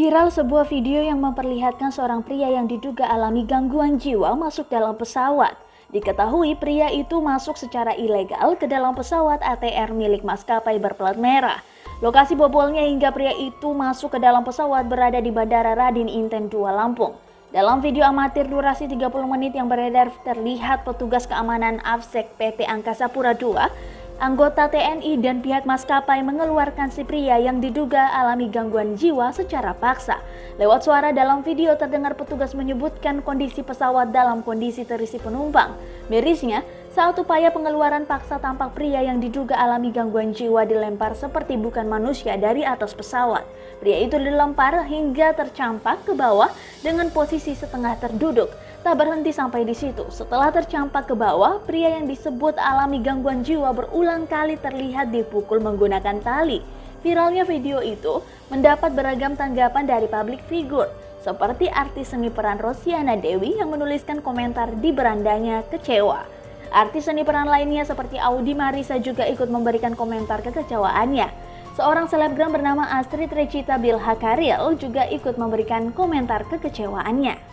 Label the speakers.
Speaker 1: Viral sebuah video yang memperlihatkan seorang pria yang diduga alami gangguan jiwa masuk dalam pesawat. Diketahui pria itu masuk secara ilegal ke dalam pesawat ATR milik maskapai berplat merah. Lokasi bobolnya hingga pria itu masuk ke dalam pesawat berada di Bandara Radin Inten 2 Lampung. Dalam video amatir durasi 30 menit yang beredar terlihat petugas keamanan AFSEK PT Angkasa Pura II, anggota TNI dan pihak maskapai mengeluarkan si pria yang diduga alami gangguan jiwa secara paksa. Lewat suara dalam video terdengar petugas menyebutkan kondisi pesawat dalam kondisi terisi penumpang. Mirisnya, saat upaya pengeluaran paksa tampak pria yang diduga alami gangguan jiwa dilempar seperti bukan manusia dari atas pesawat. Pria itu dilempar hingga tercampak ke bawah dengan posisi setengah terduduk. Tak berhenti sampai di situ. Setelah tercampak ke bawah, pria yang disebut alami gangguan jiwa berulang kali terlihat dipukul menggunakan tali. Viralnya video itu mendapat beragam tanggapan dari publik figur, seperti artis seni peran Rosiana Dewi yang menuliskan komentar di berandanya kecewa. Artis seni peran lainnya seperti Audi Marisa juga ikut memberikan komentar kekecewaannya. Seorang selebgram bernama Astrid Recita Bilha Karil juga ikut memberikan komentar kekecewaannya.